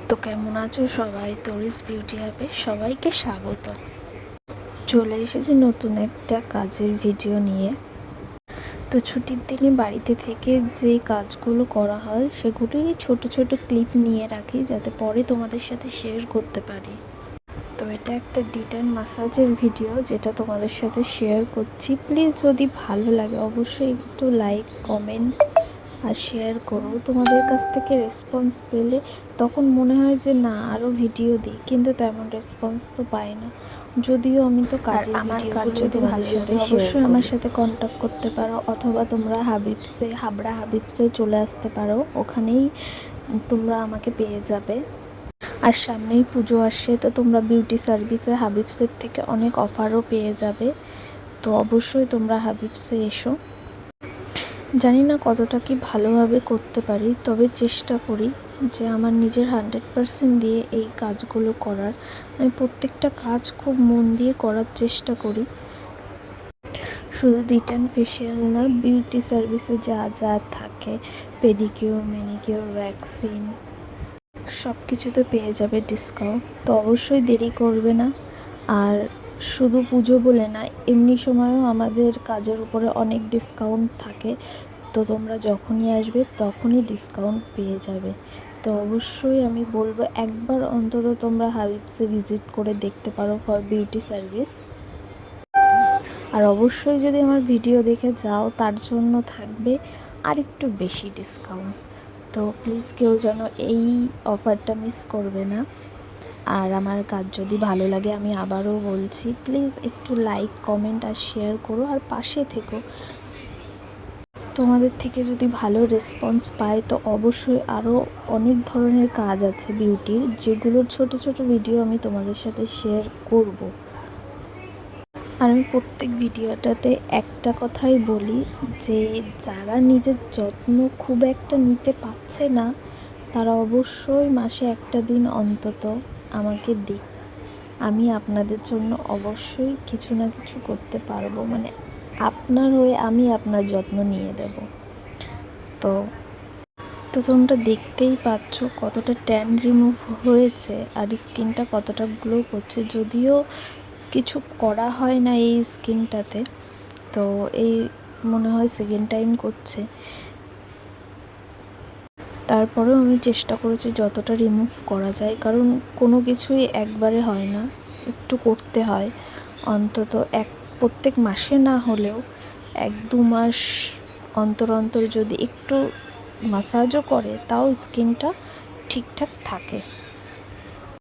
তো কেমন আছো সবাই? তরিস বিউটি হাবে সবাইকে স্বাগত। চলে এসেছি নতুন একটা কাজের ভিডিও নিয়ে। তো ছুটির দিনে বাড়িতে থেকে যে কাজগুলো করা হয় সেগুলিরই ছোট ছোট ক্লিপ নিয়ে রাখি, যাতে পরে তোমাদের সাথে শেয়ার করতে পারি। তো এটা একটা ডিটেন ম্যাসাজের ভিডিও যেটা তোমাদের সাথে শেয়ার করছি। প্লিজ যদি ভালো লাগে অবশ্যই একটু লাইক, কমেন্ট আর শেয়ার করো। তোমাদের কাছ থেকে রেসপন্স পেলে তখন মনে হয় যে না, আরও ভিডিও দিই, কিন্তু তেমন রেসপন্স তো পাই না। যদিও আমি তো কাজের আমার ভিডিও কাজ যদি ভালো লাগে অবশ্যই আমার সাথে কন্ট্যাক্ট করতে পারো, অথবা তোমরা হাবড়া হাবিবসে চলে আসতে পারো, ওখানেই তোমরা আমাকে পেয়ে যাবে। আর সামনেই পুজো আসছে, তো তোমরা বিউটি সার্ভিসে হাবিবসের থেকে অনেক অফারও পেয়ে যাবে। তো অবশ্যই তোমরা হাবিবসে এসো। জানি না কতটা কি ভালোভাবে করতে পারি, তবে চেষ্টা করি যে আমার নিজের 100% দিয়ে এই কাজগুলো করার। আমি প্রত্যেকটা কাজ খুব মন দিয়ে করার চেষ্টা করি। শুধু ডিটেন ফেশিয়াল না, বিউটি সার্ভিসে যা যা থাকে, পেডিকিউর, ম্যানিকিউর, ভ্যাকসিন সব কিছুতে পেয়ে যাবে ডিসকাউন্ট। তো অবশ্যই দেরি করবে না। আর শুধু পুজো বলে না, এমনি সময়ও আমাদের কাজের উপরে অনেক ডিসকাউন্ট থাকে। তো তোমরা যখনই আসবে তখনই ডিসকাউন্ট পেয়ে যাবে। তো অবশ্যই আমি বলবো একবার অন্তত তোমরা হাবিবসে ভিজিট করে দেখতে পারো ফর বিউটি সার্ভিস। আর অবশ্যই যদি আমার ভিডিও দেখে যাও তার জন্য থাকবে আর একটু বেশি ডিসকাউন্ট। তো প্লিজ কেউ যেন এই অফারটা মিস করবে না। আর আমার কাজ যদি ভালো লাগে, আমি আবারও বলছি, প্লিজ একটু লাইক, কমেন্ট আর শেয়ার করো, আর পাশে থেকো। তোমাদের থেকে যদি ভালো রেসপন্স পাই তো অবশ্যই আরও অনেক ধরনের কাজ আছে বিউটির, যেগুলোর ছোট ছোট ভিডিও আমি তোমাদের সাথে শেয়ার করব। আর আমি প্রত্যেক ভিডিওটাতে একটা কথাই বলি যে যারা নিজের যত্ন খুব একটা নিতে পারছে না, তারা অবশ্যই মাসে একটা দিন অন্তত আমাকে দিক। আমি আপনাদের জন্য অবশ্যই কিছু না কিছু করতে পারবো, মানে আপনার হয়ে আমি আপনার যত্ন নিয়ে দেব। তো তোমরা দেখতেই পাচ্ছ কতটা ট্যান রিমুভ হয়েছে আর স্কিনটা কতটা গ্লো করছে। যদিও কিছু করা হয় না এই স্কিনটাতে, তো এই মনে হয় সেকেন্ড টাইম করছে, তারপরেও আমি চেষ্টা করেছি যতটা রিমুভ করা যায়, কারণ কোনো কিছুই একবারে হয় না, একটু করতে হয়। অন্তত প্রত্যেক মাসে না হলেও 1-2 মাস অন্তর অন্তর যদি একটু ম্যাসাজও করে তাও স্কিনটা ঠিকঠাক থাকে।